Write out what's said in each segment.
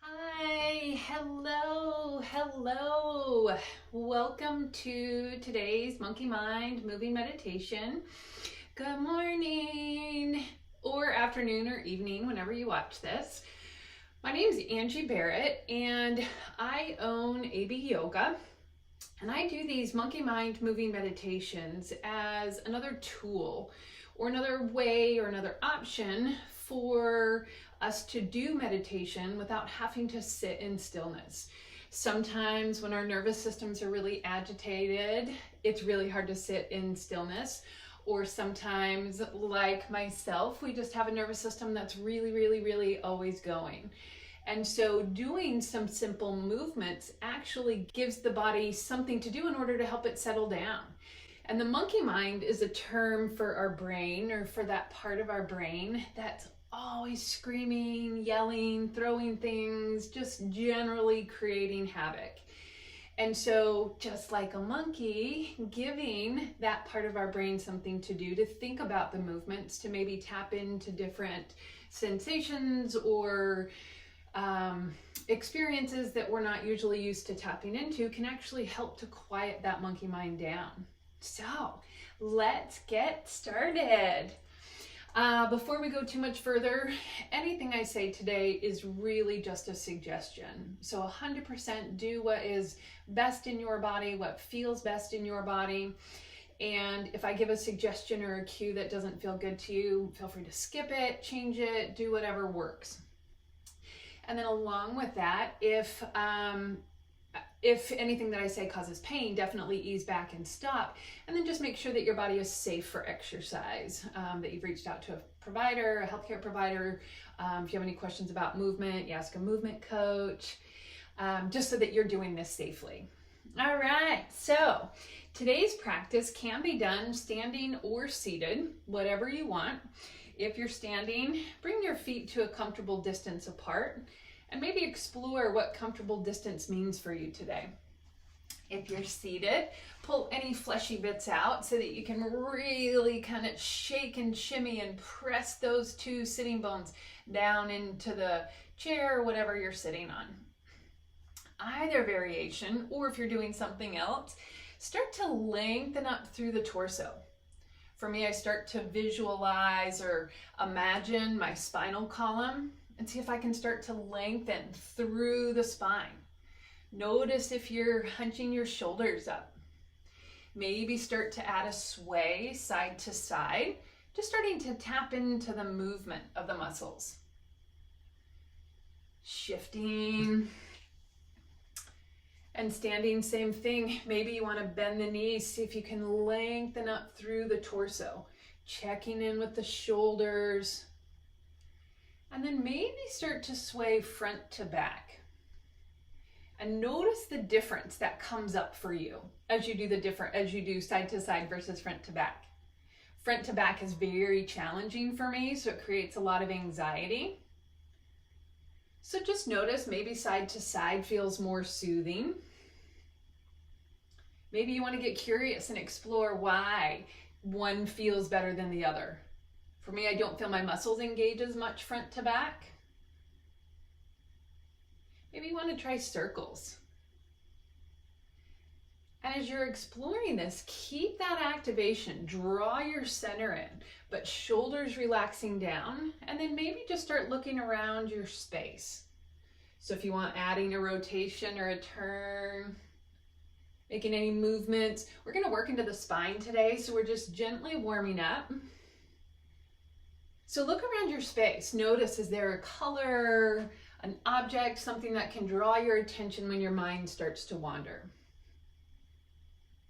Hi, hello. Welcome to today's Monkey Mind Moving Meditation. Good morning, or afternoon, or evening, whenever you watch this. My name is Angie Barrett, and I own AB Yoga. And I do these Monkey Mind Moving Meditations as another tool or another way or another option for us to do meditation without having to sit in stillness. Sometimes when our nervous systems are really agitated, it's really hard to sit in stillness. Or sometimes, like myself, we just have a nervous system that's really always going. And so doing some simple movements actually gives the body something to do in order to help it settle down. And the monkey mind is a term for our brain, or for that part of our brain that's always screaming, yelling, throwing things, just generally creating havoc. And so just like a monkey, giving that part of our brain something to do, to think about the movements, to maybe tap into different sensations or experiences that we're not usually used to tapping into, can actually help to quiet that monkey mind down. So let's get started. Before we go too much further, anything I say today is really just a suggestion. So 100% do what is best in your body, what feels best in your body. And if I give a suggestion or a cue that doesn't feel good to you, feel free to skip it, change it, do whatever works. And then along with that, if anything that I say causes pain, definitely ease back and stop. And then just make sure that your body is safe for exercise, that you've reached out to a provider, a healthcare provider. If you have any questions about movement, you ask a movement coach, just so that you're doing this safely. All right, so today's practice can be done standing or seated, whatever you want. If you're standing, bring your feet to a comfortable distance apart and maybe explore what comfortable distance means for you today. If you're seated, pull any fleshy bits out so that you can really kind of shake and shimmy and press those two sitting bones down into the chair or whatever you're sitting on. Either variation, or if you're doing something else, start to lengthen up through the torso. For me, I start to visualize or imagine my spinal column and see if I can start to lengthen through the spine. Notice if you're hunching your shoulders up. Maybe start to add a sway side to side, just starting to tap into the movement of the muscles. Shifting. And standing, same thing. Maybe you want to bend the knees, see if you can lengthen up through the torso. Checking in with the shoulders. And then maybe start to sway front to back. And notice the difference that comes up for you as you do side to side versus front to back. Front to back is very challenging for me, so it creates a lot of anxiety. So just notice, maybe side to side feels more soothing. Maybe you want to get curious and explore why one feels better than the other. For me, I don't feel my muscles engage as much front to back. Maybe you want to try circles. And as you're exploring this, keep that activation, draw your center in, but shoulders relaxing down, and then maybe just start looking around your space. So if you want adding a rotation or a turn, making any movements, we're going to work into the spine today, so we're just gently warming up. So look around your space. Notice, is there a color, an object, something that can draw your attention when your mind starts to wander?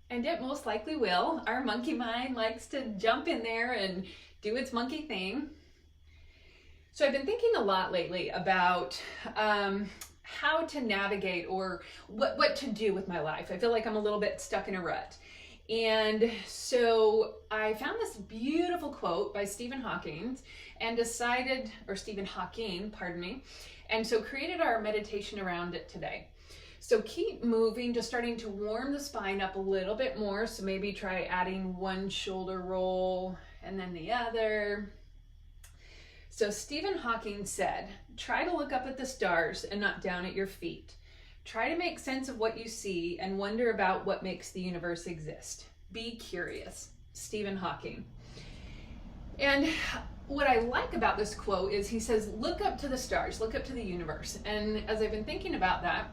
And it most likely will. Our monkey mind likes to jump in there and do its monkey thing. So I've been thinking a lot lately about how to navigate or what to do with my life. I feel like I'm a little bit stuck in a rut. And so I found this beautiful quote by Stephen Hawking, and and so created our meditation around it today. So keep moving, just starting to warm the spine up a little bit more. So maybe try adding one shoulder roll and then the other. So Stephen Hawking said, try to look up at the stars and not down at your feet. Try to make sense of what you see and wonder about what makes the universe exist. Be curious. Stephen Hawking. And what I like about this quote is he says, look up to the stars, look up to the universe. And as I've been thinking about that,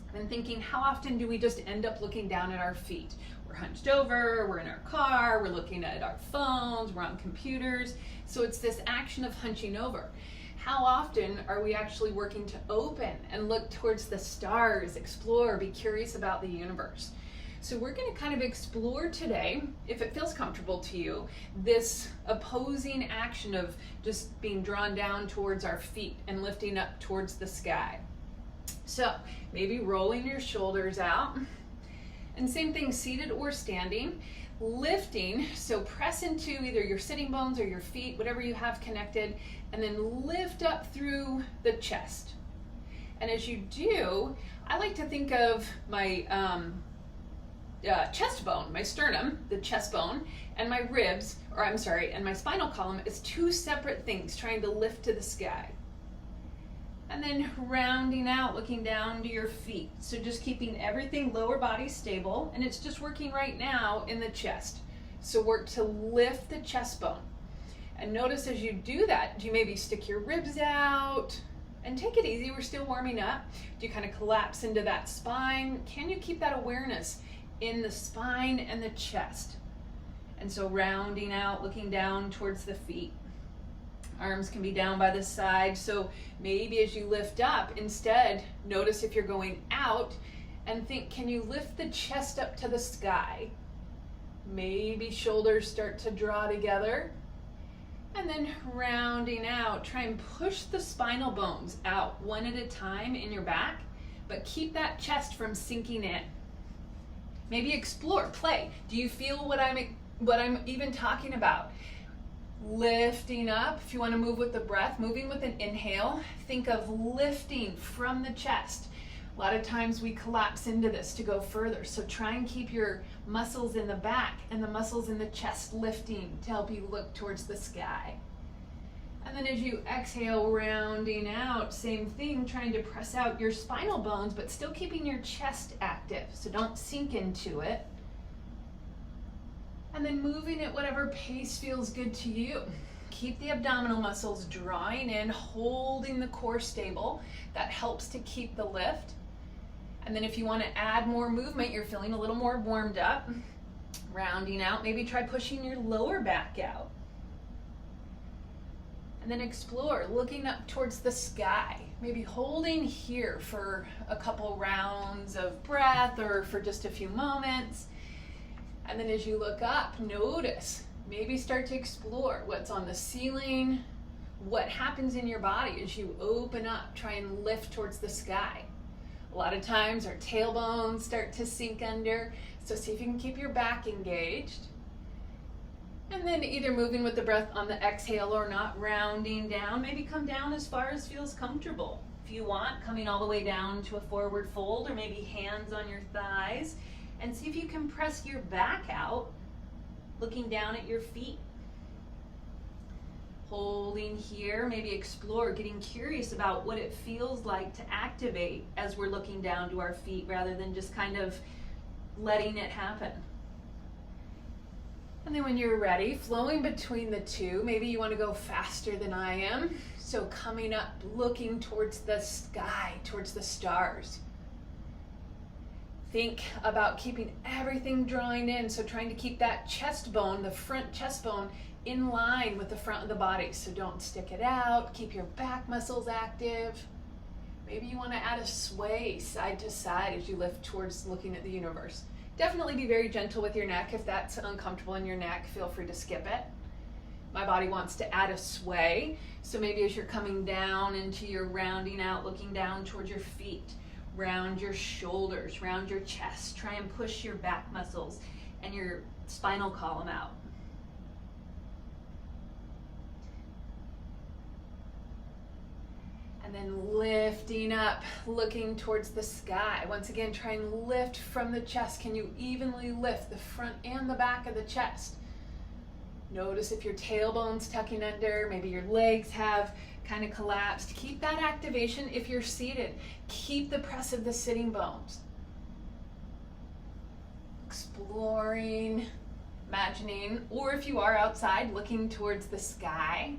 I've been thinking, how often do we just end up looking down at our feet? We're hunched over, we're in our car, we're looking at our phones, we're on computers. So it's this action of hunching over. How often are we actually working to open and look towards the stars, explore, be curious about the universe? So we're going to kind of explore today, if it feels comfortable to you, this opposing action of just being drawn down towards our feet and lifting up towards the sky. So maybe rolling your shoulders out, and same thing, seated or standing, lifting, so press into either your sitting bones or your feet, whatever you have connected, and then lift up through the chest. And as you do, I like to think of my chest bone, my sternum, the chest bone, and my ribs, and my spinal column as two separate things trying to lift to the sky. And then rounding out, looking down to your feet. So just keeping everything lower body stable, and it's just working right now in the chest. So work to lift the chest bone. And notice as you do that, do you maybe stick your ribs out? And take it easy, we're still warming up. Do you kind of collapse into that spine? Can you keep that awareness in the spine and the chest? And so rounding out, looking down towards the feet. Arms can be down by the side. So maybe as you lift up, instead, notice if you're going out and think, can you lift the chest up to the sky? Maybe shoulders start to draw together. And then rounding out, try and push the spinal bones out one at a time in your back, but keep that chest from sinking in. Maybe explore, play. Do you feel what I'm even talking about? Lifting up, if you want to move with the breath, moving with an inhale, think of lifting from the chest. A lot of times we collapse into this to go further, so try and keep your muscles in the back and the muscles in the chest lifting to help you look towards the sky. And then as you exhale, rounding out, same thing, trying to press out your spinal bones, but still keeping your chest active, so don't sink into it. And then moving at whatever pace feels good to you. Keep the abdominal muscles drawing in, holding the core stable. That helps to keep the lift. And then if you want to add more movement, you're feeling a little more warmed up, rounding out, maybe try pushing your lower back out. And then explore, looking up towards the sky, maybe holding here for a couple rounds of breath or for just a few moments. And then as you look up, notice, maybe start to explore what's on the ceiling, what happens in your body as you open up, try and lift towards the sky. A lot of times our tailbones start to sink under, so see if you can keep your back engaged. And then either moving with the breath on the exhale or not, rounding down, maybe come down as far as feels comfortable. If you want, coming all the way down to a forward fold or maybe hands on your thighs. And see if you can press your back out, looking down at your feet. Holding here, maybe explore, getting curious about what it feels like to activate as we're looking down to our feet rather than just kind of letting it happen. And then when you're ready, flowing between the two, maybe you want to go faster than I am. So coming up, looking towards the sky, towards the stars. Think about keeping everything drawing in, so trying to keep that chest bone, the front chest bone, in line with the front of the body. So don't stick it out, keep your back muscles active. Maybe you want to add a sway side to side as you lift towards looking at the universe. Definitely be very gentle with your neck. If that's uncomfortable in your neck, feel free to skip it. My body wants to add a sway, so maybe as you're coming down into your rounding out, looking down towards your feet, round your shoulders, round your chest. Try and push your back muscles and your spinal column out. And then lifting up, looking towards the sky. Once again, try and lift from the chest. Can you evenly lift the front and the back of the chest? Notice if your tailbone's tucking under, maybe your legs have kind of collapsed. Keep that activation. If you're seated, keep the press of the sitting bones. Exploring, imagining, or if you are outside, looking towards the sky.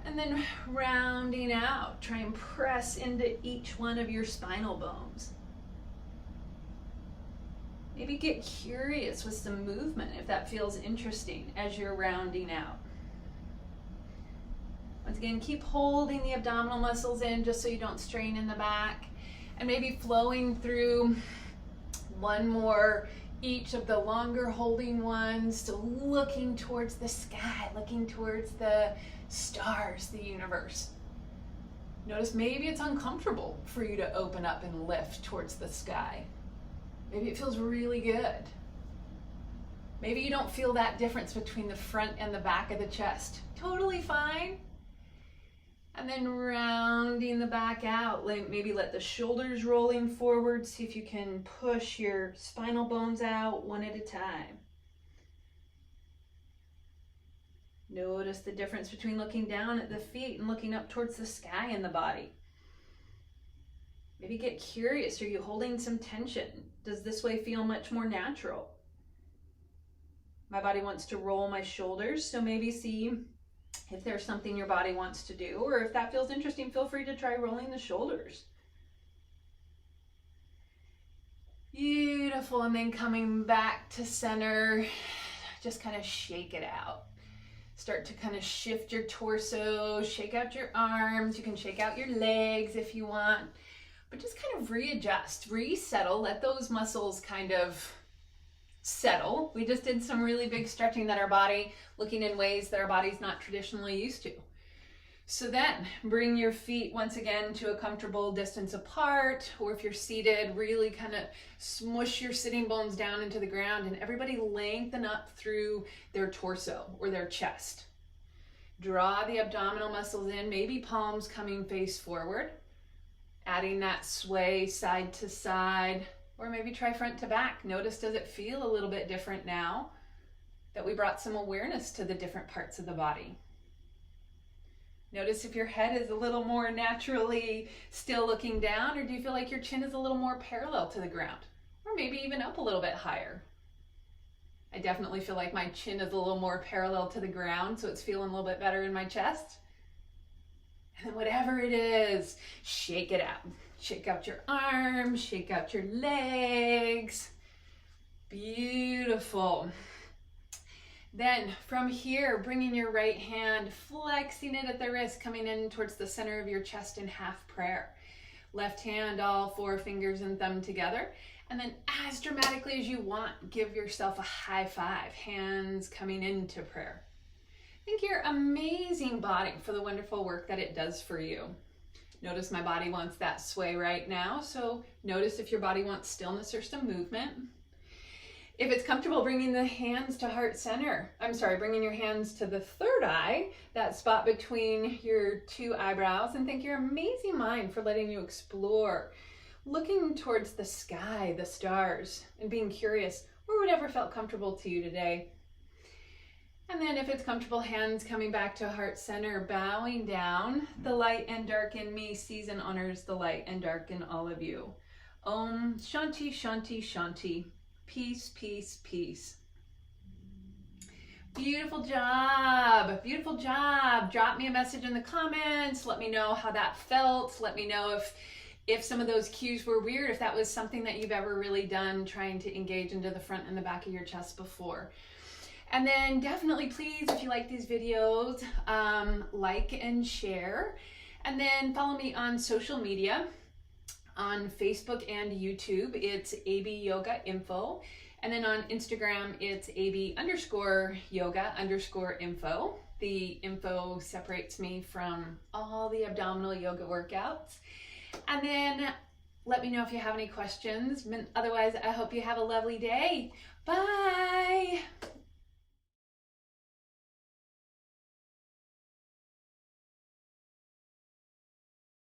And then rounding out, try and press into each one of your spinal bones. Maybe get curious with some movement if that feels interesting as you're rounding out. Once again, keep holding the abdominal muscles in just so you don't strain in the back. And maybe flowing through one more, each of the longer holding ones, so looking towards the sky, looking towards the stars, the universe. Notice maybe it's uncomfortable for you to open up and lift towards the sky. Maybe it feels really good. Maybe you don't feel that difference between the front and the back of the chest. Totally fine. And then rounding the back out, maybe let the shoulders rolling forward. See if you can push your spinal bones out one at a time. Notice the difference between looking down at the feet and looking up towards the sky in the body. Maybe get curious. Are you holding some tension? Does this way feel much more natural? My body wants to roll my shoulders, so maybe see if there's something your body wants to do, or if that feels interesting, feel free to try rolling the shoulders. Beautiful, and then coming back to center, just kind of shake it out. Start to kind of shift your torso, shake out your arms, you can shake out your legs if you want, but just kind of readjust, resettle, let those muscles kind of settle. We just did some really big stretching that our body, looking in ways that our body's not traditionally used to. So then bring your feet once again to a comfortable distance apart, or if you're seated, really kind of smush your sitting bones down into the ground, and everybody lengthen up through their torso or their chest. Draw the abdominal muscles in, maybe palms coming face forward, adding that sway side to side. Or maybe try front to back. Notice, does it feel a little bit different now that we brought some awareness to the different parts of the body? Notice if your head is a little more naturally still looking down, or do you feel like your chin is a little more parallel to the ground? Or maybe even up a little bit higher. I definitely feel like my chin is a little more parallel to the ground, so it's feeling a little bit better in my chest. And then whatever it is, shake it out. Shake out your arms, shake out your legs. Beautiful. Then from here, bringing your right hand, flexing it at the wrist, coming in towards the center of your chest in half prayer. Left hand, all four fingers and thumb together. And then as dramatically as you want, give yourself a high five, hands coming into prayer. Thank your amazing body for the wonderful work that it does for you. Notice my body wants that sway right now, so notice if your body wants stillness or some movement. If it's comfortable, bringing the hands to heart center. Bringing your hands to the third eye, that spot between your two eyebrows, and thank your amazing mind for letting you explore, looking towards the sky, the stars, and being curious, or whatever felt comfortable to you today. And then if it's comfortable, hands coming back to heart center, bowing down. The light and dark in me sees and honors the light and dark in all of you. Om Shanti Shanti Shanti. Peace, peace, peace. Beautiful job. Beautiful job. Drop me a message in the comments. Let me know how that felt. Let me know if some of those cues were weird, if that was something that you've ever really done, trying to engage into the front and the back of your chest before. And then definitely, please, if you like these videos, like and share. And then follow me on social media, on Facebook and YouTube. It's AB Yoga Info. And then on Instagram, it's AB_yoga_info. The info separates me from all the abdominal yoga workouts. And then let me know if you have any questions. Otherwise, I hope you have a lovely day. Bye.